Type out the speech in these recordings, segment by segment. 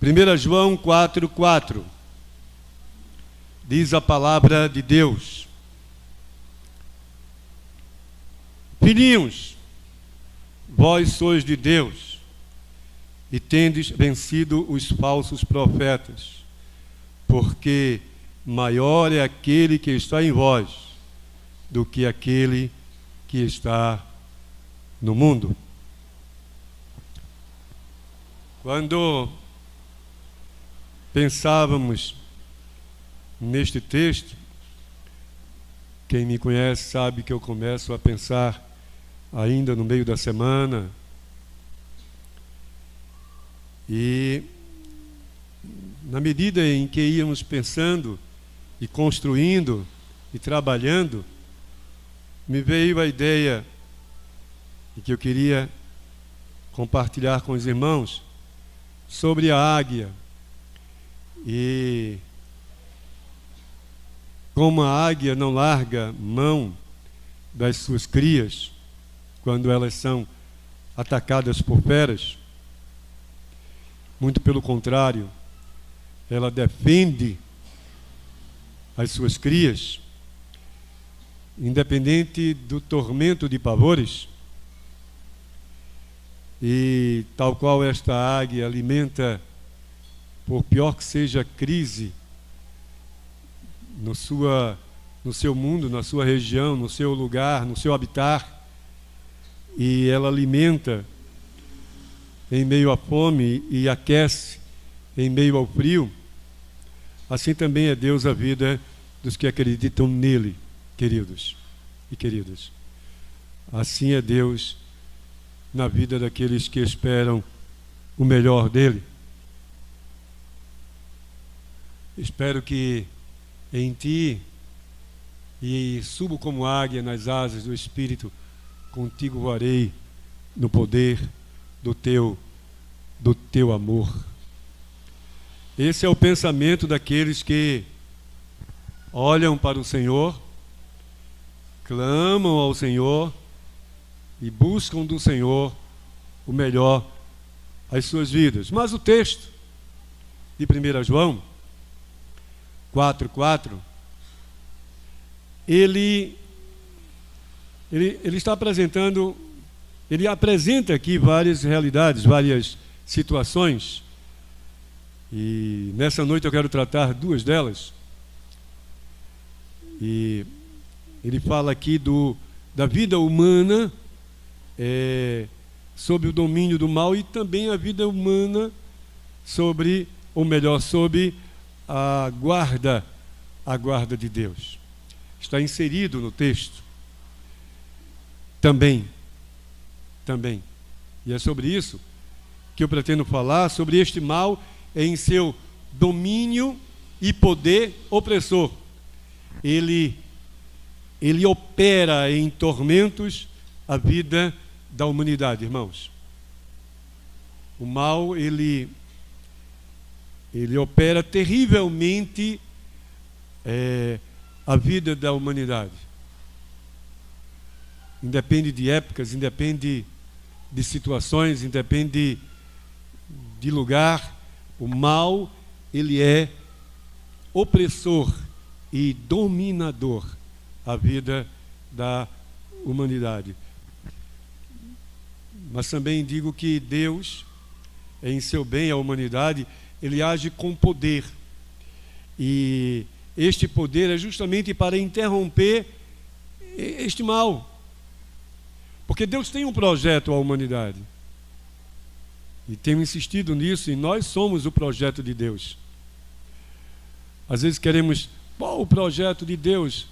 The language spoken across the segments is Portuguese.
1 João 4,4 diz a palavra de Deus: Filhinhos, vós sois de Deus e tendes vencido os falsos profetas, porque maior é aquele que está em vós do que aquele que está no mundo. Quando pensávamos neste texto, quem me conhece sabe que eu começo a pensar ainda no meio da semana, e na medida em que íamos pensando e construindo e trabalhando, me veio a ideia de que eu queria compartilhar com os irmãos sobre a águia e como a águia não larga mão das suas crias quando elas são atacadas por feras. Muito pelo contrário, ela defende as suas crias, independente do tormento de pavores. E tal qual esta águia alimenta, por pior que seja a crise no seu mundo, na sua região, no seu lugar, no seu habitat, e ela alimenta em meio à fome e aquece em meio ao frio, assim também é Deus a vida dos que acreditam nele, queridos e queridas. Assim é Deus na vida daqueles que esperam o melhor dele. Espero que em ti, e subo como águia nas asas do Espírito, contigo voarei no poder do teu amor. Esse é o pensamento daqueles que olham para o Senhor, clamam ao Senhor e buscam do Senhor o melhor às suas vidas. Mas o texto de 1 João 4,4, ele está apresentando, ele apresenta aqui várias realidades, várias situações, e nessa noite eu quero tratar duas delas. E ele fala aqui da vida humana sob o domínio do mal, e também a vida humana sob a guarda de Deus. Está inserido no texto também. E é sobre isso que eu pretendo falar, sobre este mal em seu domínio e poder opressor. Ele opera em tormentos a vida da humanidade, irmãos. O mal, ele opera terrivelmente a vida da humanidade. Independe de épocas, independe de situações, independe de lugar. O mal, ele é opressor e dominador a vida da humanidade. Mas também digo que Deus, em seu bem à humanidade, ele age com poder. E este poder é justamente para interromper este mal. Porque Deus tem um projeto à humanidade. E tenho insistido nisso, e nós somos o projeto de Deus. Às vezes queremos, qual o projeto de Deus?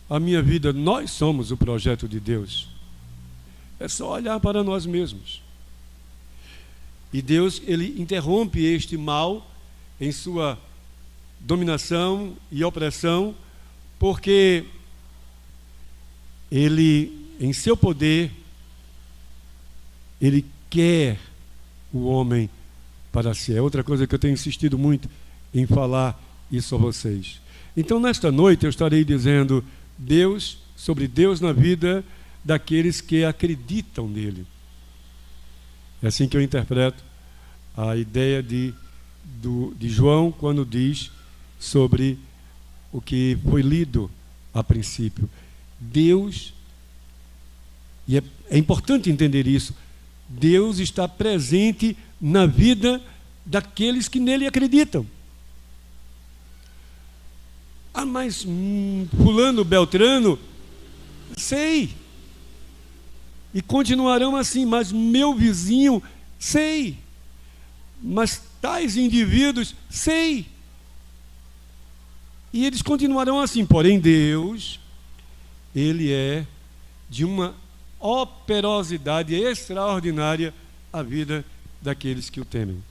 A minha vida, nós somos o projeto de Deus. É só olhar para nós mesmos. E Deus, ele interrompe este mal em sua dominação e opressão, porque ele, em seu poder, ele quer o homem para si. É outra coisa que eu tenho insistido muito em falar isso a vocês. Então, nesta noite, eu estarei dizendo sobre Deus na vida daqueles que acreditam nele. É assim que eu interpreto a ideia de de João quando diz sobre o que foi lido a princípio. Deus, e é importante entender isso, Deus está presente na vida daqueles que nele acreditam. Ah, mas fulano, beltrano, sei. E continuarão assim, mas meu vizinho, sei. Mas tais indivíduos, sei. E eles continuarão assim. Porém, Deus, Ele é de uma operosidade extraordinária a vida daqueles que o temem.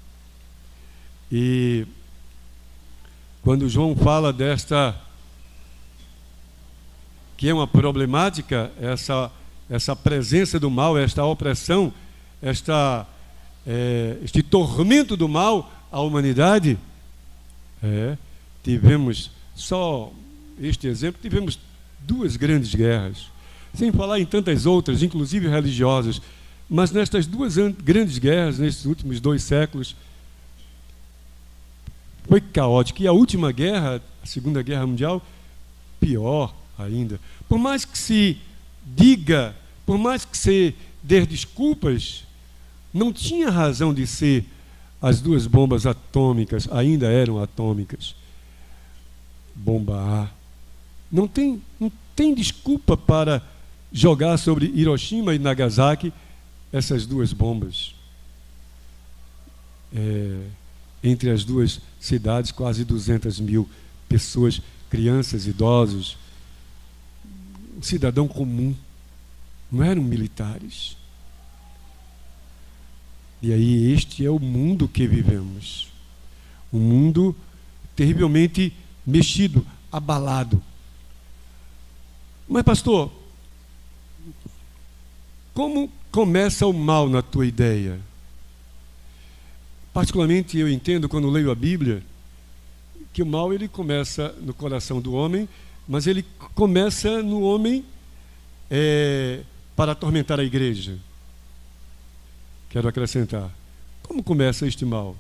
E quando João fala desta, que é uma problemática, essa presença do mal, esta opressão, este tormento do mal à humanidade, tivemos só este exemplo, tivemos 2 grandes guerras, sem falar em tantas outras, inclusive religiosas, mas nestas 2 grandes guerras, nesses últimos 2 séculos, foi caótico. E a última guerra, a Segunda Guerra Mundial, pior ainda. Por mais que se diga, por mais que se dê desculpas, não tinha razão de ser. As 2 bombas atômicas ainda eram atômicas. Bomba A. Não tem desculpa para jogar sobre Hiroshima e Nagasaki essas 2 bombas. Entre as 2 cidades, quase 200 mil pessoas, crianças, idosos, um cidadão comum, não eram militares. E aí este é o mundo que vivemos, um mundo terrivelmente mexido, abalado. Mas pastor, como começa o mal na tua ideia? Particularmente eu entendo, quando leio a Bíblia, que o mal ele começa no coração do homem, mas ele começa no homem para atormentar a igreja. Quero acrescentar. Como começa este mal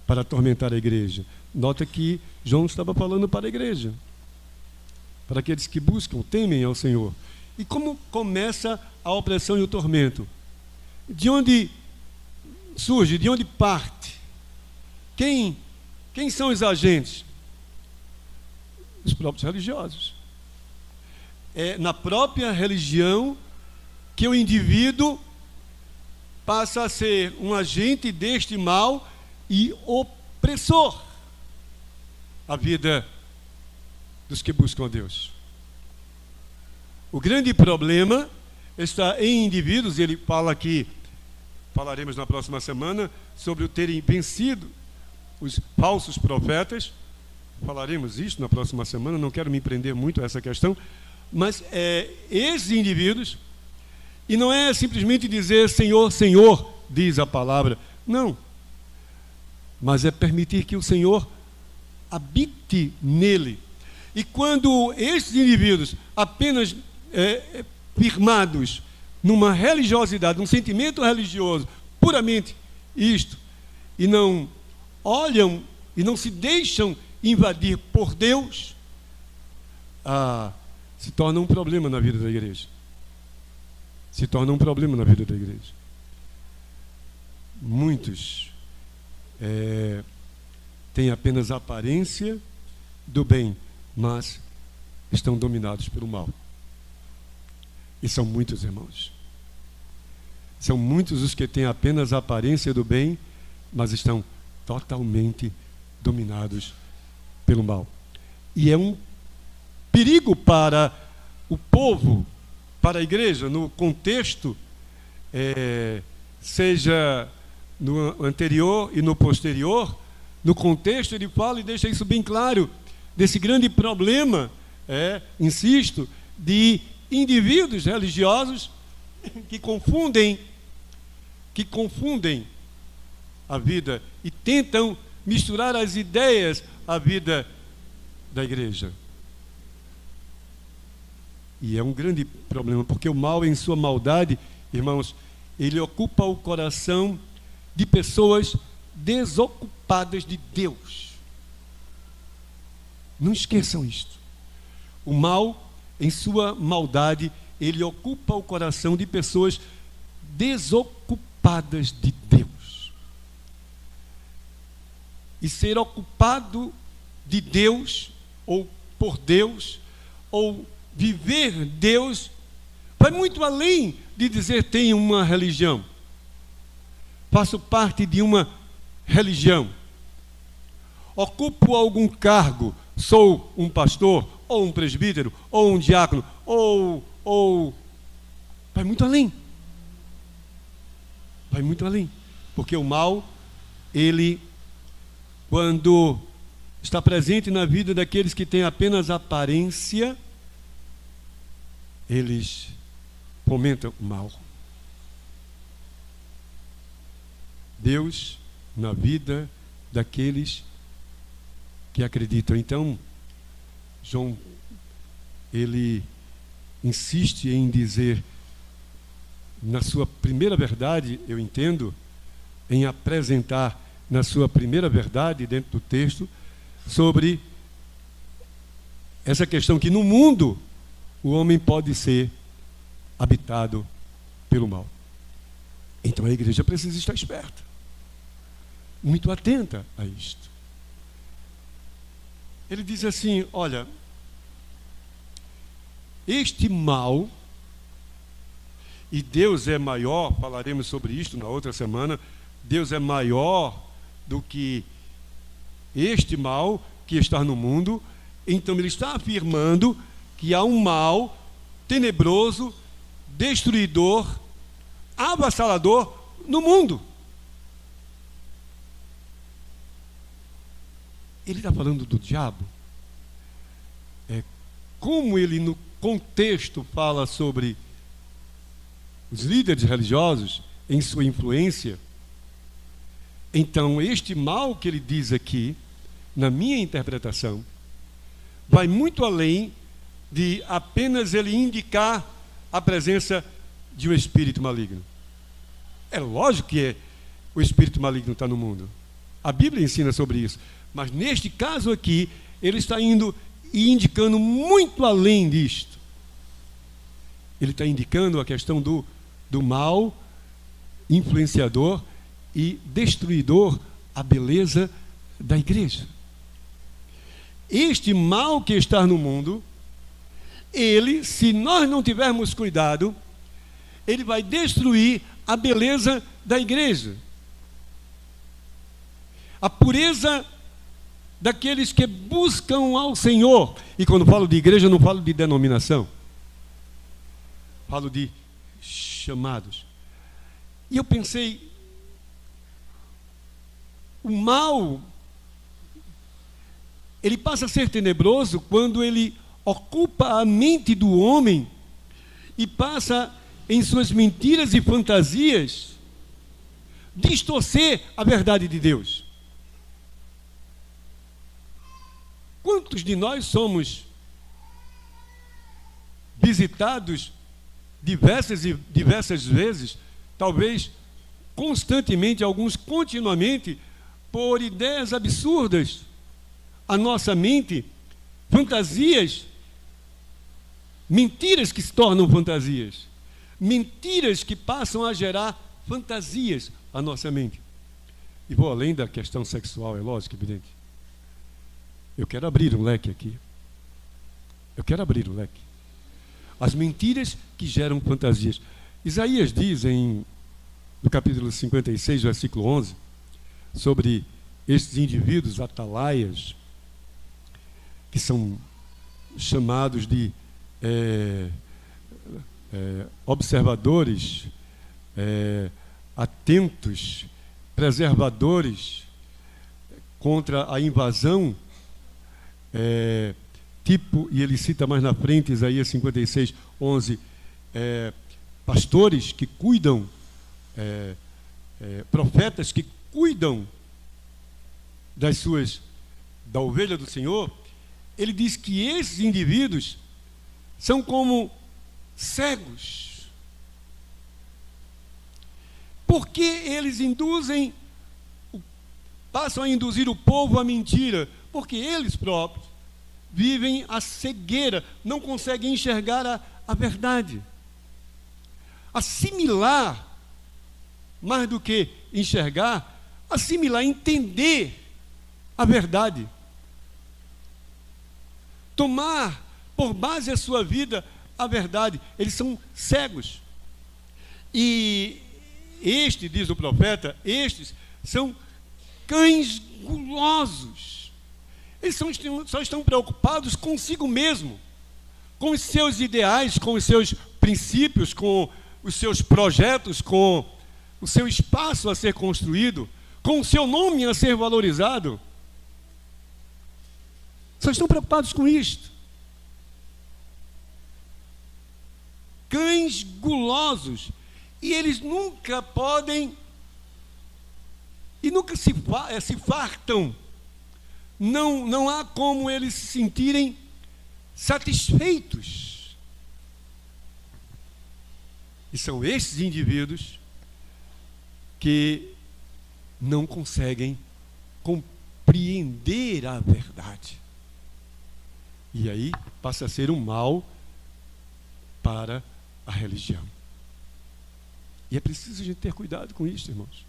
para atormentar a igreja? Nota que João estava falando para a igreja, para aqueles que buscam, temem ao Senhor. E como começa a opressão e o tormento? De onde surge, de onde parte? Quem são os agentes? Os próprios religiosos. É na própria religião que o indivíduo passa a ser um agente deste mal e opressor à vida dos que buscam a Deus. O grande problema está em indivíduos, e ele fala aqui, falaremos na próxima semana, sobre o terem vencido os falsos profetas. Falaremos isso na próxima semana, não quero me prender muito a essa questão, mas esses indivíduos, e não é simplesmente dizer Senhor, Senhor, diz a palavra, não, mas é permitir que o Senhor habite nele. E quando esses indivíduos, apenas firmados numa religiosidade, num sentimento religioso, puramente isto, e não olham e não se deixam invadir por Deus, se torna um problema na vida da igreja. Se torna um problema na vida da igreja. Muitos têm apenas a aparência do bem, mas estão dominados pelo mal. E são muitos, irmãos. São muitos os que têm apenas a aparência do bem, mas estão totalmente dominados pelo mal. E é um perigo para o povo, para a igreja, no contexto, seja no anterior e no posterior. No contexto ele fala e deixa isso bem claro, desse grande problema, insisto, de indivíduos religiosos que confundem a vida e tentam misturar as ideias à vida da igreja. E é um grande problema, porque o mal, em sua maldade, irmãos, ele ocupa o coração de pessoas desocupadas ocupadas de Deus. Não esqueçam isto. O mal, em sua maldade, ele ocupa o coração de pessoas desocupadas de Deus. E ser ocupado de Deus, ou por Deus, ou viver Deus, vai muito além de dizer tenho uma religião. Faço parte de uma religião. Ocupo algum cargo, sou um pastor, ou um presbítero, ou um diácono, ou... Vai muito além. Vai muito além. Porque o mal, ele, quando está presente na vida daqueles que têm apenas aparência, eles fomentam o mal. Deus na vida daqueles que acreditam. Então, João, ele insiste em dizer, na sua primeira verdade, eu entendo, em apresentar na sua primeira verdade, dentro do texto, sobre essa questão que no mundo o homem pode ser habitado pelo mal. Então a igreja precisa estar esperta, muito atenta a isto. Ele diz assim, olha, este mal, e Deus é maior, falaremos sobre isto na outra semana, Deus é maior do que este mal que está no mundo. Então ele está afirmando que há um mal tenebroso, destruidor, avassalador no mundo. Ele está falando do diabo. Como ele no contexto fala sobre os líderes religiosos em sua influência, então este mal que ele diz aqui, na minha interpretação, vai muito além de apenas ele indicar a presença de um espírito maligno. É lógico que o espírito maligno está no mundo. A Bíblia ensina sobre isso. Mas neste caso aqui, ele está indo e indicando muito além disto. Ele está indicando a questão do mal influenciador e destruidor a beleza da igreja. Este mal que está no mundo, ele, se nós não tivermos cuidado, ele vai destruir a beleza da igreja. A pureza daqueles que buscam ao Senhor. E quando falo de igreja, não falo de denominação. Falo de chamados. E eu pensei, o mal, ele passa a ser tenebroso quando ele ocupa a mente do homem e passa, em suas mentiras e fantasias, distorcer a verdade de Deus. Quantos de nós somos visitados diversas vezes, talvez constantemente, alguns continuamente, por ideias absurdas, a nossa mente, fantasias, mentiras que se tornam fantasias, mentiras que passam a gerar fantasias à nossa mente. E vou além da questão sexual, é lógico, evidente. Eu quero abrir um leque aqui. Eu quero abrir um leque. As mentiras que geram fantasias. Isaías diz no capítulo 56, versículo 11, sobre esses indivíduos atalaias, que são chamados de observadores, atentos, preservadores contra a invasão, e ele cita mais na frente, Isaías 56, 11, pastores que cuidam, profetas que cuidam da ovelha do Senhor. Ele diz que esses indivíduos são como cegos, porque eles induzem passam a induzir o povo à mentira, porque eles próprios vivem a cegueira, não conseguem enxergar a verdade. Assimilar, mais do que enxergar, assimilar, entender a verdade. Tomar por base a sua vida a verdade. Eles são cegos. E diz o profeta, estes são cães gulosos. Eles só estão preocupados consigo mesmo, com os seus ideais, com os seus princípios, com os seus projetos, com o seu espaço a ser construído, com o seu nome a ser valorizado. Só estão preocupados com isto. Cães gulosos. E eles nunca podem, e nunca se fartam. Não há como eles se sentirem satisfeitos. E são esses indivíduos que não conseguem compreender a verdade. E aí passa a ser um mal para a religião. E é preciso a gente ter cuidado com isso, irmãos,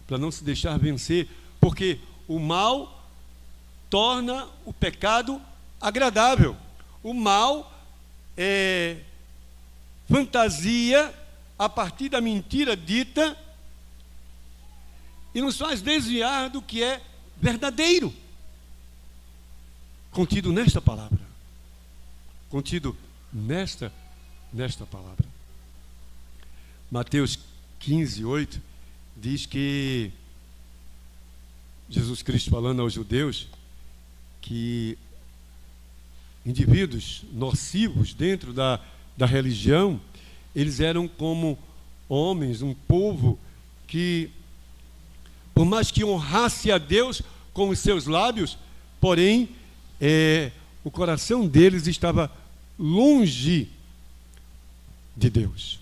para não se deixar vencer, porque o mal torna o pecado agradável. O mal é fantasia a partir da mentira dita e nos faz desviar do que é verdadeiro, contido nesta palavra. Contido nesta palavra. Mateus 15, 8 diz que Jesus Cristo falando aos judeus que indivíduos nocivos dentro da religião, eles eram como homens, um povo que, por mais que honrasse a Deus com os seus lábios, porém, o coração deles estava longe de Deus.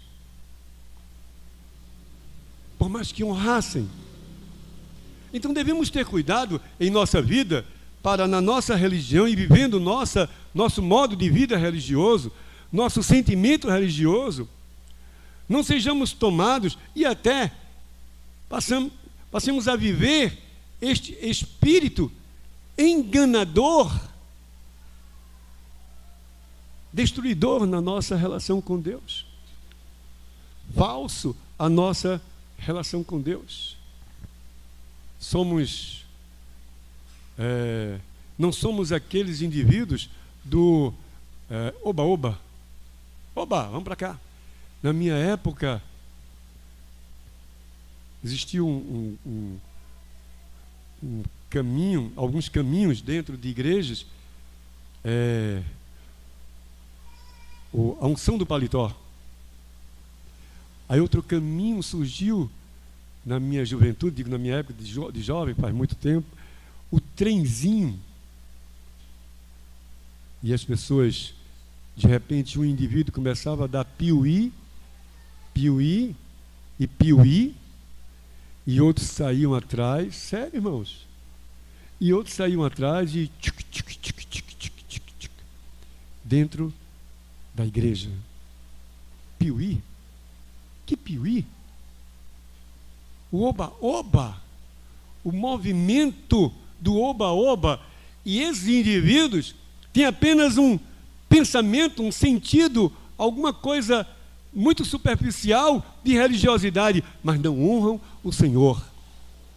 Por mais que honrassem. Então devemos ter cuidado em nossa vida para, na nossa religião e vivendo nosso modo de vida religioso, nosso sentimento religioso, não sejamos tomados e até passemos a viver este espírito enganador, destruidor na nossa relação com Deus, falso a nossa relação com Deus. Não somos aqueles indivíduos do oba, vamos para cá. Na minha época existia um caminho, alguns caminhos dentro de igrejas, a unção do paletó. Aí outro caminho surgiu na minha juventude, digo na minha época de jovem, faz muito tempo, o trenzinho. E as pessoas, de repente, um indivíduo começava a dar piuí, e outros saíam atrás, sério, irmãos? E outros saíam atrás e dentro da igreja. Piuí? Que piuí? O oba-oba, o movimento do oba-oba, e esses indivíduos têm apenas um pensamento, um sentido, alguma coisa muito superficial de religiosidade, mas não honram o Senhor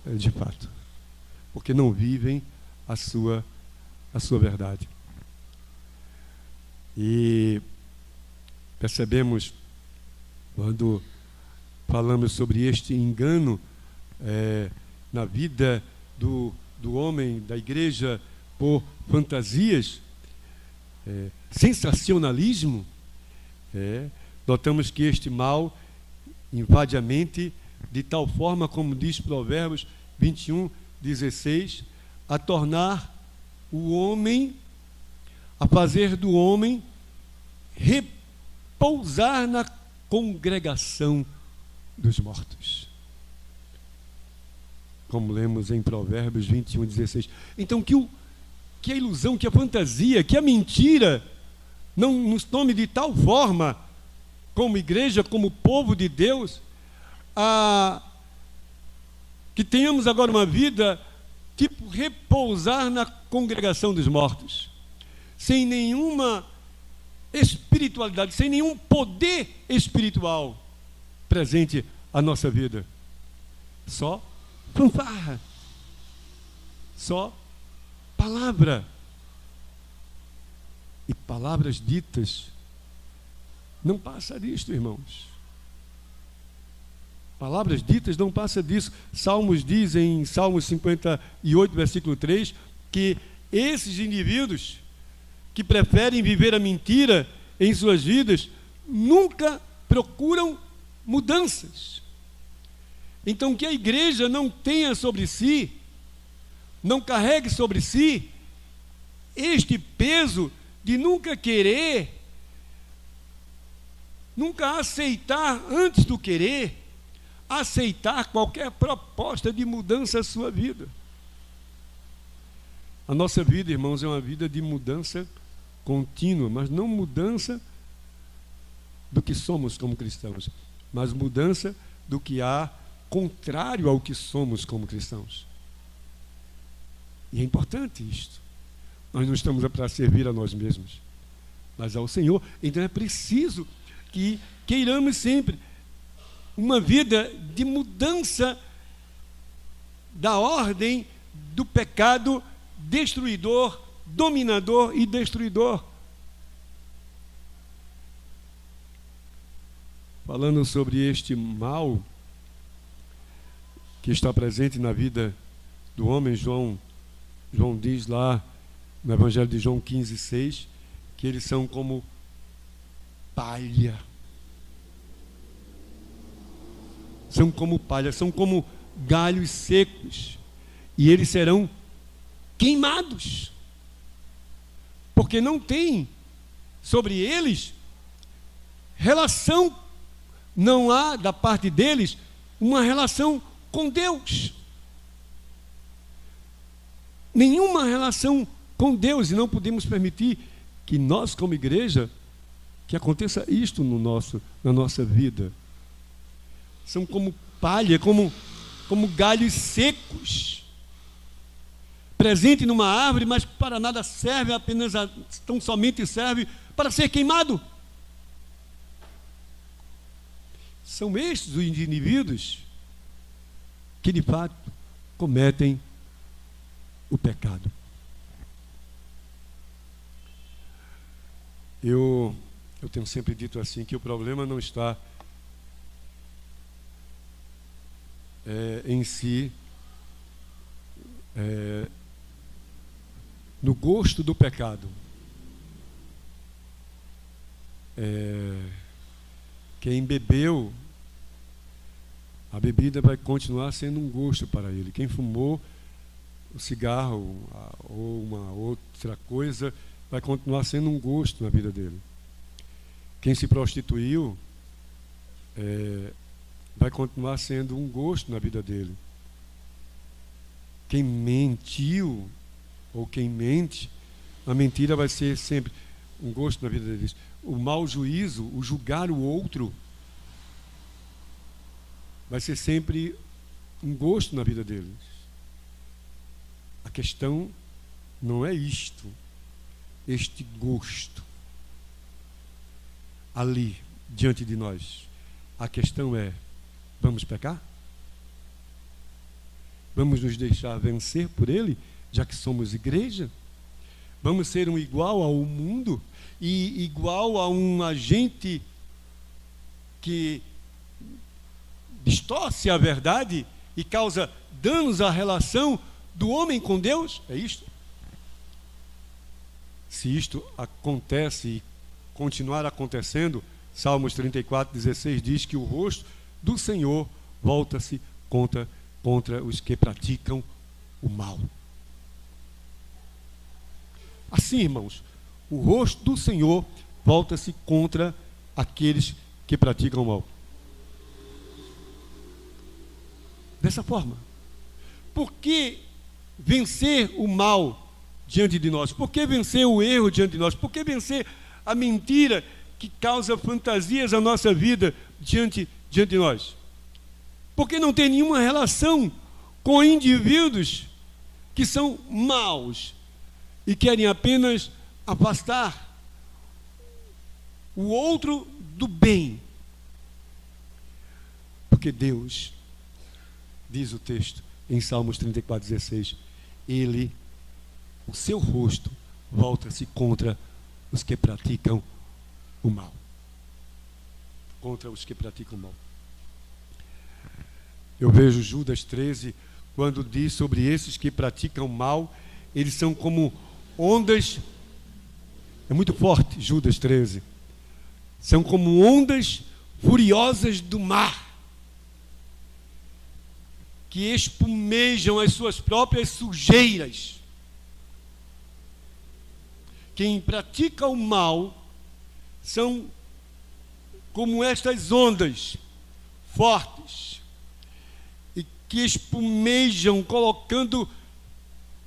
de fato, porque não vivem a sua verdade. E percebemos, quando falamos sobre este engano na vida do homem, da igreja, por fantasias, sensacionalismo, notamos que este mal invade a mente de tal forma, como diz Provérbios 21, 16, a tornar o homem, a fazer do homem repousar na congregação dos mortos. como lemos em Provérbios 21:16. Então, que a ilusão, que a fantasia, que a mentira não nos tome de tal forma, como igreja, como povo de Deus, que tenhamos agora uma vida tipo repousar na congregação dos mortos, sem nenhuma espiritualidade, sem nenhum poder espiritual presente à nossa vida. Só fanfarra, só palavra. E palavras ditas não passa disto, irmãos. Palavras ditas não passa disso. Salmos diz em Salmos 58, versículo 3, que esses indivíduos que preferem viver a mentira em suas vidas nunca procuram mudanças. Então, que a igreja não tenha sobre si, não carregue sobre si este peso de nunca querer, nunca aceitar antes do querer, aceitar qualquer proposta de mudança à sua vida. A nossa vida, irmãos, é uma vida de mudança contínua, mas não mudança do que somos como cristãos, mas mudança do que há contrário ao que somos como cristãos. E é importante isto. Nós não estamos para servir a nós mesmos, mas ao Senhor. Então é preciso que queiramos sempre uma vida de mudança da ordem do pecado destruidor, dominador e destruidor. Falando sobre este mal que está presente na vida do homem, João diz lá no Evangelho de João 15:6, que eles são como palha. São como palha, são como galhos secos, e eles serão queimados, porque não tem sobre eles relação, não há da parte deles uma relação com Deus, nenhuma relação com Deus, e não podemos permitir que nós, como igreja, que aconteça isto na nossa vida. São como palha, como galhos secos, presente numa árvore, mas para nada serve, apenas tão somente serve para ser queimado. São estes os indivíduos que de fato cometem o pecado. Eu tenho sempre dito assim, que o problema não está em si, no gosto do pecado. Quem bebeu, a bebida vai continuar sendo um gosto para ele. Quem fumou o cigarro ou uma outra coisa vai continuar sendo um gosto na vida dele. Quem se prostituiu vai continuar sendo um gosto na vida dele. Quem mentiu ou quem mente, a mentira vai ser sempre um gosto na vida deles. O mau juízo, o julgar o outro, vai ser sempre um gosto na vida deles. A questão não é este gosto ali diante de nós. A questão é: vamos pecar? Vamos nos deixar vencer por ele, já que somos igreja? Vamos ser igual ao mundo e igual a um agente que distorce a verdade e causa danos à relação do homem com Deus? É isto? Se isto acontece e continuar acontecendo, Salmos 34:16 diz que o rosto do Senhor volta-se contra os que praticam o mal. Assim, irmãos, o rosto do Senhor volta-se contra aqueles que praticam o mal. Dessa forma, por que vencer o mal diante de nós? Por que vencer o erro diante de nós? Por que vencer a mentira que causa fantasias à nossa vida diante de nós? Porque não tem nenhuma relação com indivíduos que são maus e querem apenas afastar o outro do bem. Porque Deus, diz o texto em Salmos 34:16, Ele, o seu rosto, volta-se contra os que praticam o mal. Contra os que praticam o mal. Eu vejo Judas 13, quando diz sobre esses que praticam mal, eles são como ondas, é muito forte Judas 13, são como ondas furiosas do mar, que espumejam as suas próprias sujeiras. Quem pratica o mal são como estas ondas fortes, e que espumejam, colocando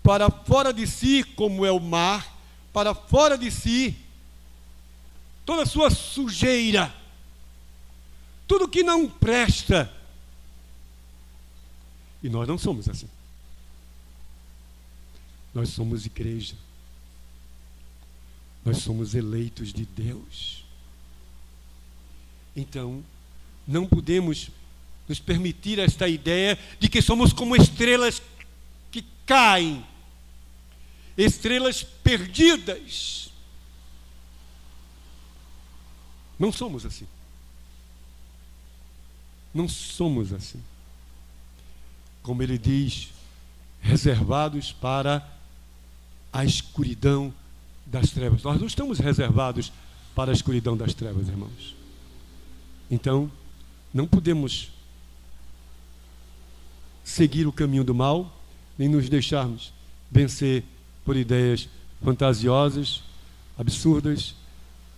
para fora de si, como é o mar, para fora de si, toda a sua sujeira, tudo que não presta. E nós não somos assim. Nós somos igreja. Nós somos eleitos de Deus. Então, não podemos nos permitir esta ideia de que somos como estrelas que caem, estrelas perdidas. Não somos assim. Não somos assim. Como ele diz, reservados para a escuridão das trevas. Nós não estamos reservados para a escuridão das trevas, irmãos. Então, não podemos seguir o caminho do mal, nem nos deixarmos vencer por ideias fantasiosas, absurdas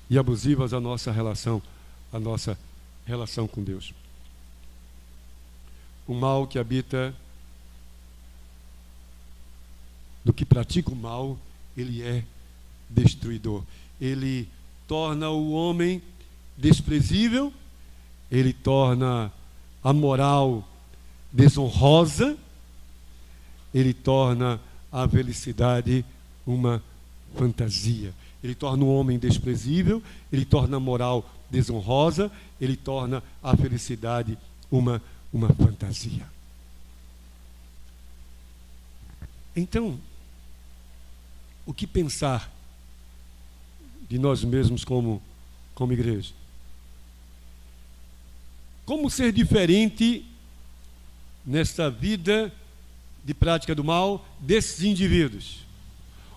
e abusivas à nossa relação com Deus. O mal que habita do que pratica o mal, ele é destruidor. Ele torna o homem desprezível, ele torna a moral desonrosa, ele torna a felicidade uma fantasia. Ele torna o homem desprezível, ele torna a moral desonrosa, ele torna a felicidade uma fantasia. Então, o que pensar de nós mesmos como igreja? Como ser diferente nessa vida de prática do mal desses indivíduos?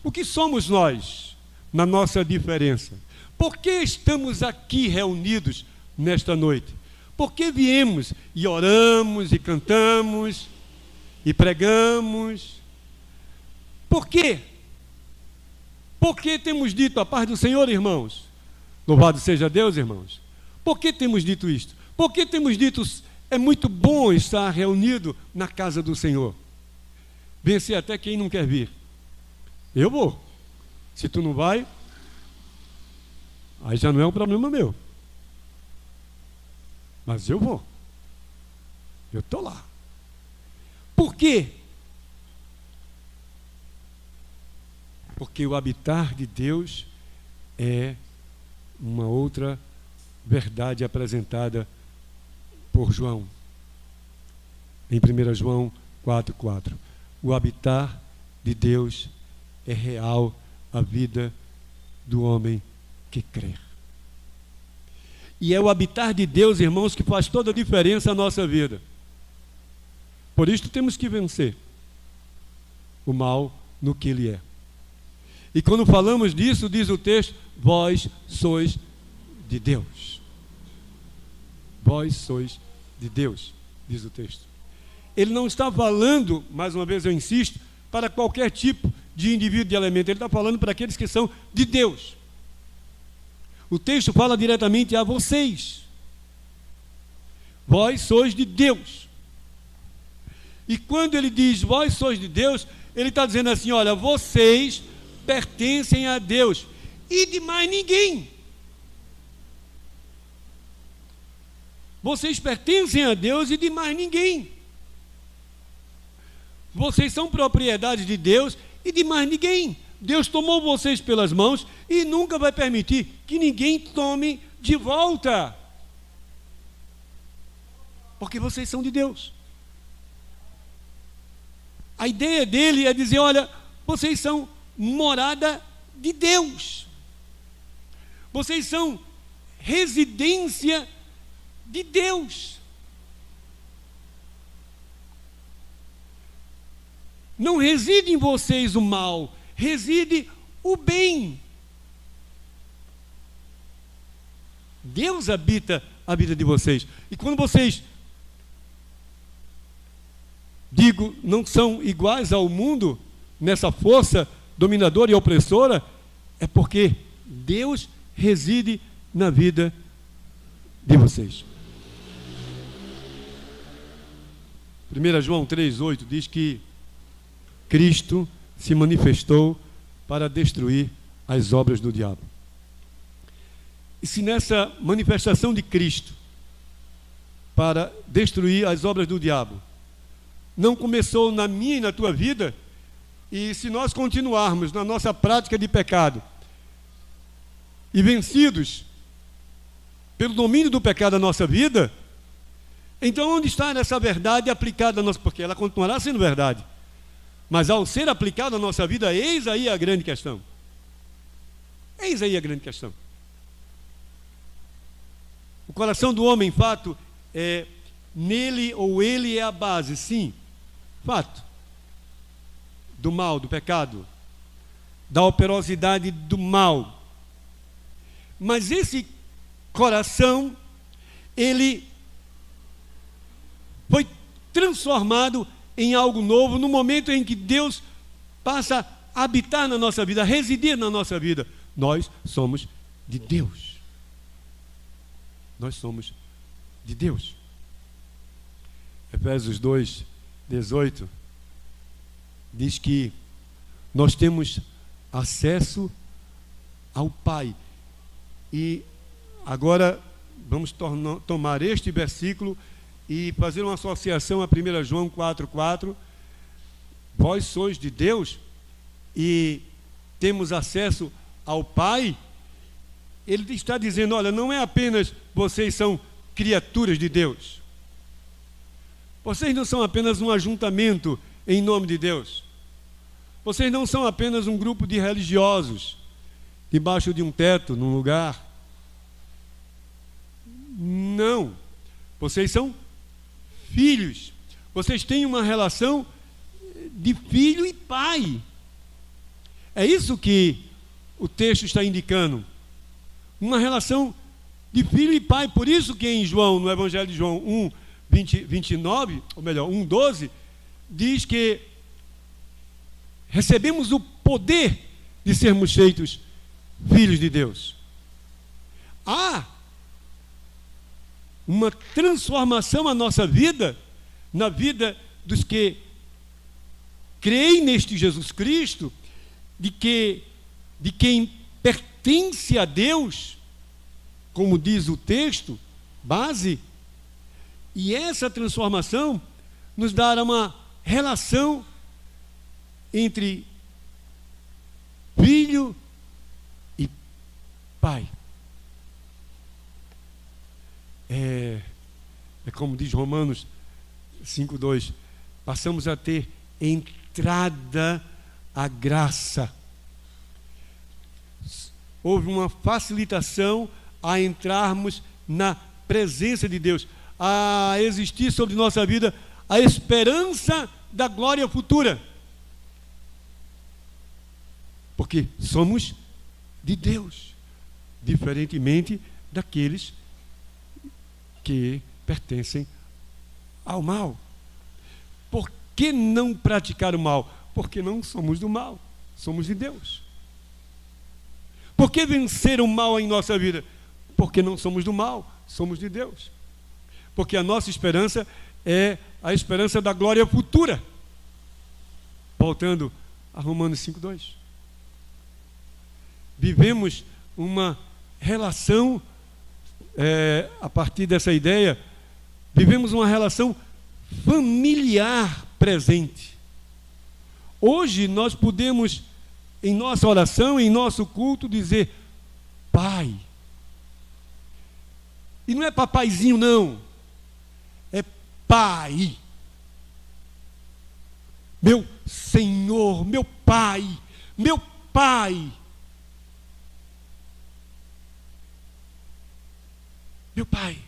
O que somos nós na nossa diferença? Por que estamos aqui reunidos nesta noite? Por que viemos e oramos e cantamos e pregamos? Por quê? Por que temos dito a paz do Senhor, irmãos? Louvado seja Deus, irmãos. Por que temos dito isto? Por que temos dito é muito bom estar reunido na casa do Senhor? Vencer até quem não quer vir. Eu vou. Se tu não vai, aí já não é um problema meu. Mas eu vou. Eu estou lá. Por quê? Porque o habitar de Deus é uma outra verdade apresentada por João. Em 1 João 4:4. O habitar de Deus é real a vida do homem que crê. E é o habitar de Deus, irmãos, que faz toda a diferença na nossa vida. Por isso temos que vencer o mal no que ele é. E quando falamos disso, diz o texto, vós sois de Deus. Vós sois de Deus, diz o texto. Ele não está falando, mais uma vez eu insisto, para qualquer tipo de indivíduo, de elemento. Ele está falando para aqueles que são de Deus. O texto fala diretamente a vocês. Vós sois de Deus. E quando ele diz, vós sois de Deus, ele está dizendo assim, olha, vocês pertencem a Deus e de mais ninguém. Vocês pertencem a Deus e de mais ninguém. Vocês são propriedade de Deus e de mais ninguém. Deus tomou vocês pelas mãos e nunca vai permitir que ninguém tome de volta. Porque vocês são de Deus. A ideia dele é dizer, olha, vocês são morada de Deus. Vocês são residência de Deus. Não reside em vocês o mal, reside o bem. Deus habita a vida de vocês. E quando vocês, digo, não são iguais ao mundo, nessa força dominadora e opressora, é porque Deus reside na vida de vocês. 1 João 3,8 diz que Cristo se manifestou para destruir as obras do diabo. E se nessa manifestação de Cristo para destruir as obras do diabo não começou na minha e na tua vida, e se nós continuarmos na nossa prática de pecado e vencidos pelo domínio do pecado da nossa vida, então onde está essa verdade aplicada a nós? Porque ela continuará sendo verdade, mas ao ser aplicada à nossa vida, eis aí a grande questão. Eis aí a grande questão. O coração do homem, fato, é nele ou ele é a base, sim, fato, do mal, do pecado, da operosidade do mal. Mas esse coração, ele foi transformado em algo novo no momento em que Deus passa a habitar na nossa vida, a residir na nossa vida. Nós somos de Deus. Nós somos de Deus. Efésios 2:18 diz que nós temos acesso ao Pai. E agora vamos tomar este versículo e fazer uma associação a 1 João 4,4. Vós sois de Deus e temos acesso ao Pai. Ele está dizendo, olha, não é apenas vocês são criaturas de Deus. Vocês não são apenas um ajuntamento em nome de Deus. Vocês não são apenas um grupo de religiosos debaixo de um teto, num lugar. Não. Vocês são filhos. Vocês têm uma relação de filho e pai. É isso que o texto está indicando. Uma relação de filho e pai. Por isso que em João, no Evangelho de João 1:29, ou melhor, 1:12, diz que recebemos o poder de sermos feitos filhos de Deus. Há uma transformação na nossa vida, na vida dos que creem neste Jesus Cristo, de quem pertence a Deus, como diz o texto, base, e essa transformação nos dará uma relação entre filho e pai. É como diz Romanos 5:2, passamos a ter entrada à graça. Houve uma facilitação a entrarmos na presença de Deus, a existir sobre nossa vida a esperança da glória futura. Porque somos de Deus, diferentemente daqueles que pertencem ao mal. Por que não praticar o mal? Porque não somos do mal, somos de Deus. Por que vencer o mal em nossa vida? Porque não somos do mal, somos de Deus. Porque a nossa esperança é a esperança da glória futura. Voltando a Romanos 5:2. Vivemos uma relação, a partir dessa ideia, vivemos uma relação familiar presente. Hoje nós podemos, em nossa oração, em nosso culto, dizer Pai. E não é papaizinho, não. É Pai. Meu Senhor, meu Pai, meu Pai. Meu Pai.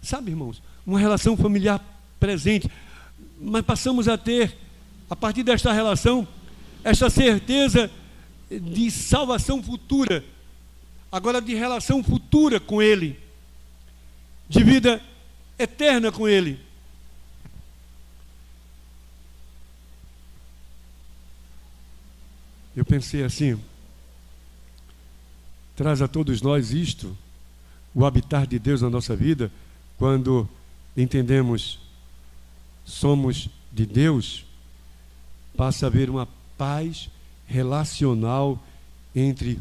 Sabe, irmãos, uma relação familiar presente. Mas passamos a ter, a partir desta relação, esta certeza de salvação futura. Agora de relação futura com Ele. De vida eterna com Ele. Eu pensei assim, traz a todos nós isto, o habitar de Deus na nossa vida, quando entendemos somos de Deus, passa a haver uma paz relacional entre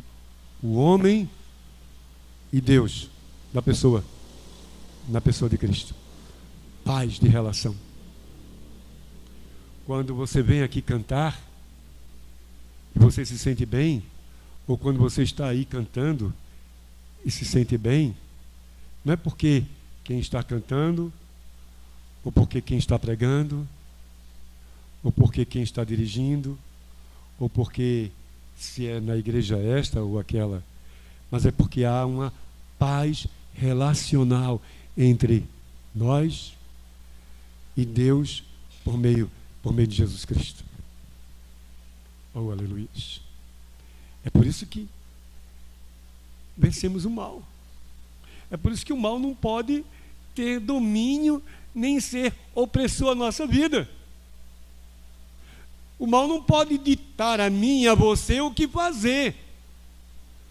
o homem e Deus, na pessoa de Cristo. Paz de relação. Quando você vem aqui cantar, e você se sente bem, ou quando você está aí cantando e se sente bem, não é porque quem está cantando, ou porque quem está pregando, ou porque quem está dirigindo, ou porque se é na igreja esta ou aquela, mas é porque há uma paz relacional entre nós e Deus por meio de Jesus Cristo. Oh, aleluia. É por isso que vencemos o mal. É por isso que o mal não pode ter domínio nem ser opressor à nossa vida. O mal não pode ditar a mim e a você o que fazer,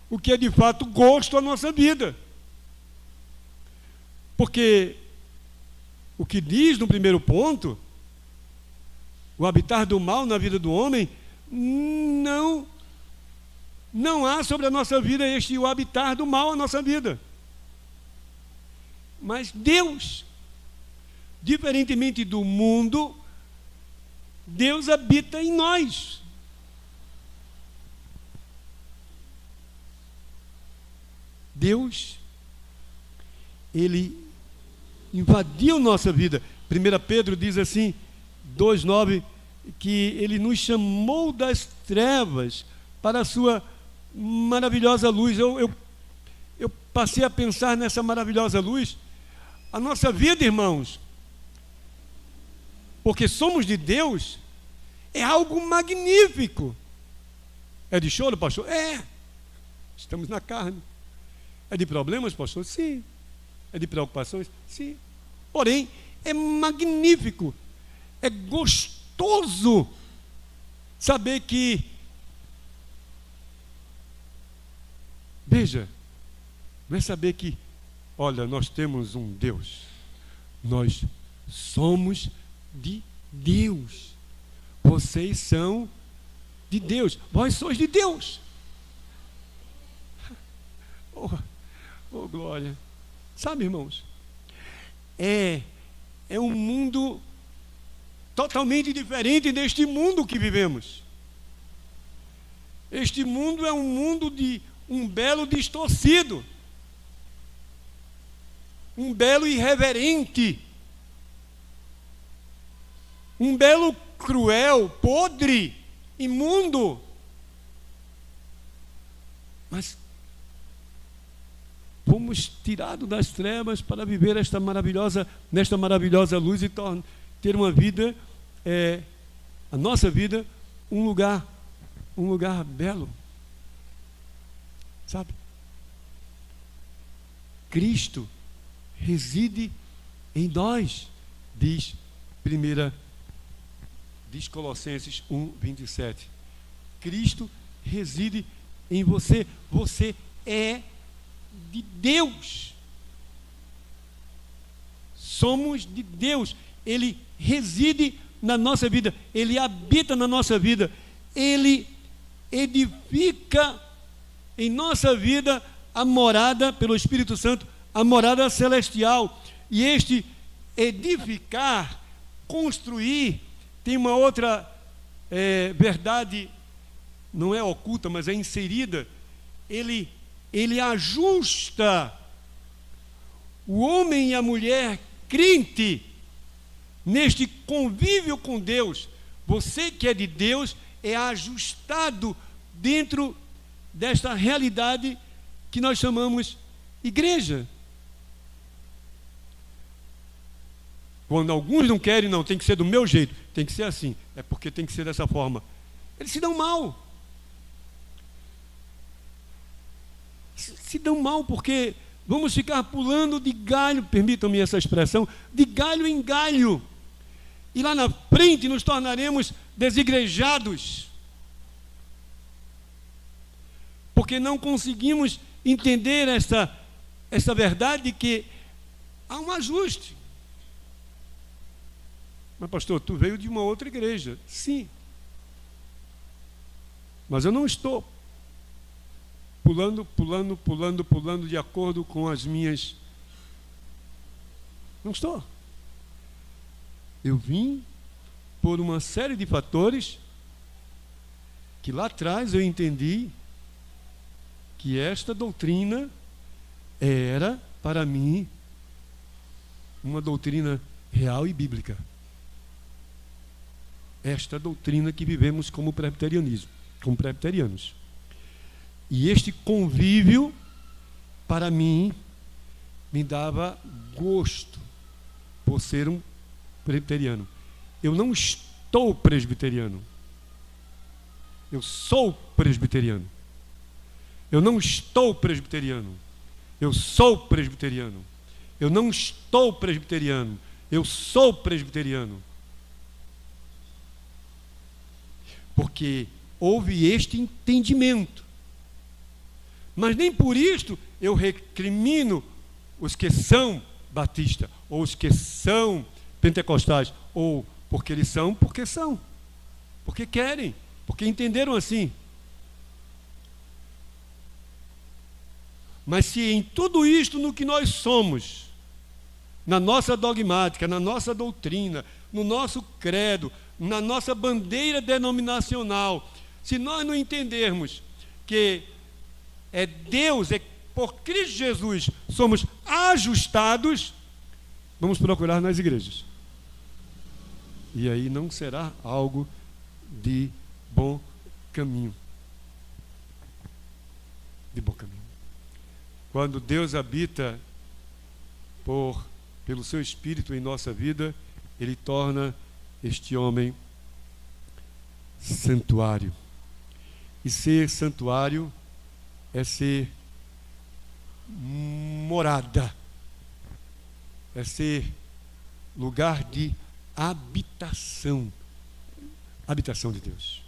o que é de fato gosto à nossa vida. Porque o que diz no primeiro ponto, o habitar do mal na vida do homem, não há sobre a nossa vida o habitar do mal na nossa vida. Mas Deus, diferentemente do mundo, Deus habita em nós. Deus, Ele invadiu nossa vida. 1 Pedro diz assim, 2:9, que Ele nos chamou das trevas para a sua maravilhosa luz. Eu passei a pensar nessa maravilhosa luz. A nossa vida, irmãos, porque somos de Deus, é algo magnífico. É de choro, pastor? É. Estamos na carne. É de problemas, pastor? Sim. É de preocupações? Sim. Porém, é magnífico. É gostoso saber que, veja, não é saber que, olha, nós temos um Deus. Nós somos de Deus. Vocês são de Deus. Vós sois de Deus. Oh, glória. Sabe, irmãos, é um mundo totalmente diferente deste mundo que vivemos. Este mundo é um mundo de um belo distorcido, um belo irreverente, um belo cruel, podre, imundo. Mas fomos tirados das trevas para viver nesta maravilhosa luz e ter uma vida, a nossa vida, um lugar belo. Sabe? Cristo reside em nós, diz Colossenses 1:27. Cristo reside em você. Você é de Deus. somos de Deus. Ele reside na nossa vida, Ele habita na nossa vida, Ele edifica em nossa vida a morada, pelo Espírito Santo, a morada celestial. E este edificar, construir, tem uma outra verdade, não é oculta, mas é inserida. Ele ajusta o homem e a mulher crente neste convívio com Deus. Você que é de Deus é ajustado dentro desta realidade que nós chamamos igreja. Quando alguns não querem, não, tem que ser do meu jeito, tem que ser assim, é porque tem que ser dessa forma. Eles se dão mal. Se dão mal porque vamos ficar pulando de galho, permitam-me essa expressão, de galho em galho. E lá na frente nos tornaremos desigrejados. Porque não conseguimos entender essa verdade de que há um ajuste. Mas pastor, tu veio de uma outra igreja. Sim. Mas eu não estou pulando de acordo com as minhas... Não estou. Eu vim por uma série de fatores que lá atrás eu entendi que esta doutrina era, para mim, uma doutrina real e bíblica. Esta doutrina que vivemos como presbiterianismo, como presbiterianos. E este convívio, para mim, me dava gosto por ser um presbiteriano. Eu não estou presbiteriano. Eu sou presbiteriano. Eu não estou presbiteriano. Eu sou presbiteriano. Eu não estou presbiteriano. Eu sou presbiteriano. Porque houve este entendimento. Mas nem por isto eu recrimino os que são batistas, ou os que são pentecostais, ou porque eles são, porque querem, porque entenderam assim. Mas se em tudo isto, no que nós somos, na nossa dogmática, na nossa doutrina, no nosso credo, na nossa bandeira denominacional, se nós não entendermos que é Deus, é por Cristo Jesus, somos ajustados, vamos procurar nas igrejas. E aí não será algo de bom caminho. De bom caminho. Quando Deus habita pelo seu Espírito em nossa vida, Ele torna este homem santuário. E ser santuário é ser morada, é ser lugar de habitação de Deus.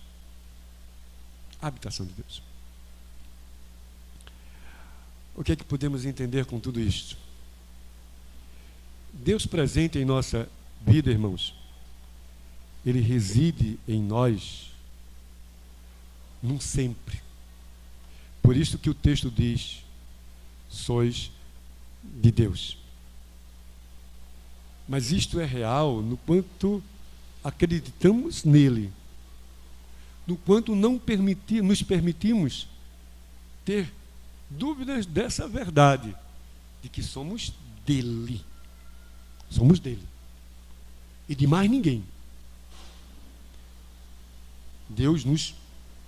Habitação de Deus. O que é que podemos entender com tudo isto? Deus presente em nossa vida, irmãos, Ele reside em nós num sempre. Por isso que o texto diz: sois de Deus. Mas isto é real no quanto acreditamos nele, no quanto não nos permitimos ter dúvidas dessa verdade, de que somos dele. Somos dele. E de mais ninguém. Deus nos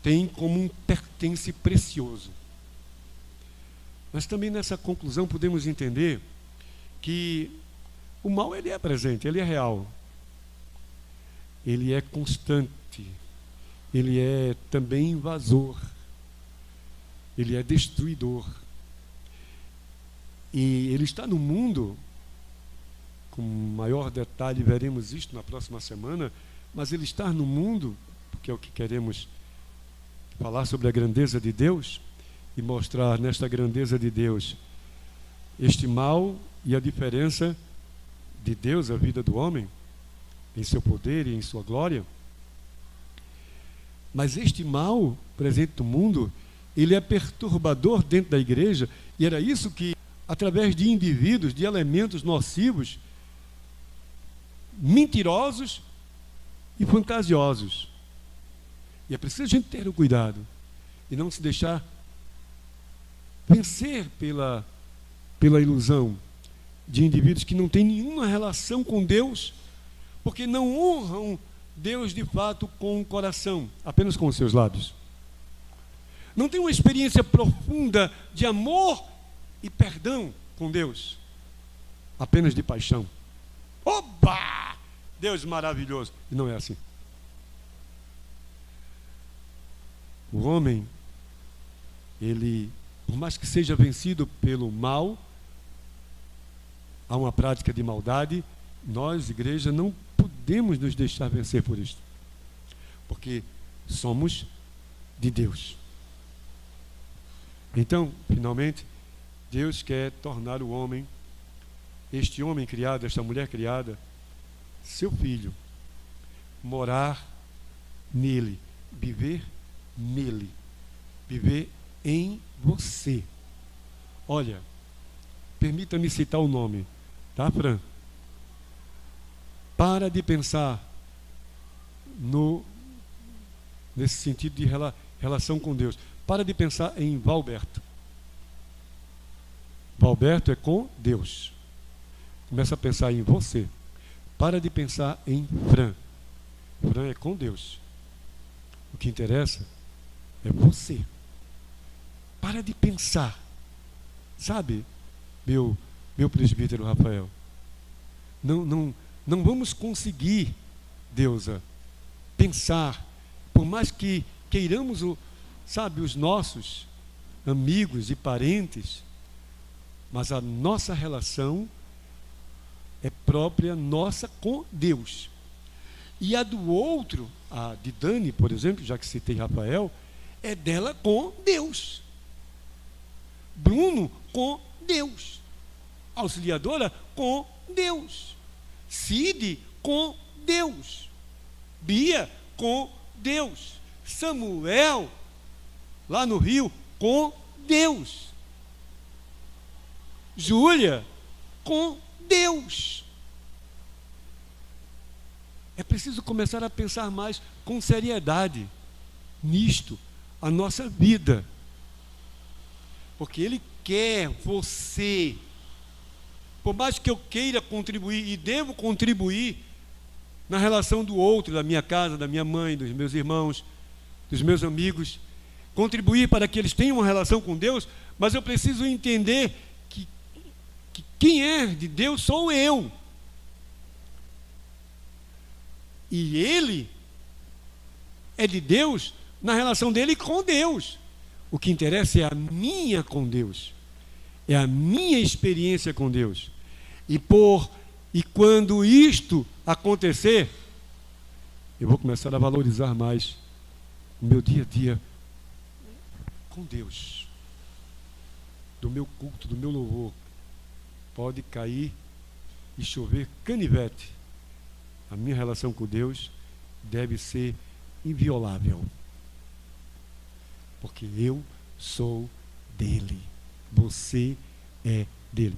tem como um pertence precioso. Mas também nessa conclusão podemos entender que o mal, ele é presente, ele é real. Ele é constante. Ele é também invasor. Ele é destruidor. E ele está no mundo, com maior detalhe veremos isto na próxima semana, mas ele está no mundo, porque é o que queremos falar sobre a grandeza de Deus e mostrar nesta grandeza de Deus este mal e a diferença de Deus a vida do homem, em seu poder e em sua glória. Mas este mal presente no mundo, ele é perturbador dentro da igreja, e era isso que, através de indivíduos, de elementos nocivos, mentirosos e fantasiosos. E é preciso a gente ter o cuidado e não se deixar vencer pela ilusão de indivíduos que não têm nenhuma relação com Deus, porque não honram Deus de fato com o coração, apenas com os seus lábios. Não tem uma experiência profunda de amor e perdão com Deus, apenas de paixão. Oba! Deus maravilhoso. E não é assim. O homem, ele, por mais que seja vencido pelo mal, há uma prática de maldade, nós, igreja, não podemos nos deixar vencer por isto, porque somos de Deus. Então, finalmente, Deus quer tornar o homem, este homem criado, esta mulher criada, seu filho, morar nele, viver nele, viver em você. Olha, permita-me citar o nome, tá, Fran? Para de pensar nesse sentido de relação com Deus. Para de pensar em Valberto. Valberto é com Deus. Começa a pensar em você. Para de pensar em Fran. Fran é com Deus. O que interessa é você. Para de pensar. Sabe, meu presbítero Rafael, não vamos conseguir, Deusa, pensar, por mais que queiramos os nossos amigos e parentes, mas a nossa relação é própria nossa com Deus. E a do outro, a de Dani, por exemplo, já que citei Rafael, é dela com Deus. Bruno com Deus. Auxiliadora com Deus. Cid com Deus. Bia com Deus. Samuel, lá no Rio, com Deus. Júlia, com Deus. É preciso começar a pensar mais com seriedade nisto, a nossa vida. Porque Ele quer você. Por mais que eu queira contribuir, e devo contribuir, na relação do outro, da minha casa, da minha mãe, dos meus irmãos, dos meus amigos, contribuir para que eles tenham uma relação com Deus, mas eu preciso entender que quem é de Deus sou eu. E Ele é de Deus na relação dele com Deus. O que interessa é a minha com Deus, é a minha experiência com Deus. E quando isto acontecer, eu vou começar a valorizar mais o meu dia a dia com Deus. Do meu culto, do meu louvor, pode cair e chover canivete. A minha relação com Deus deve ser inviolável, porque eu sou dele, você é dele.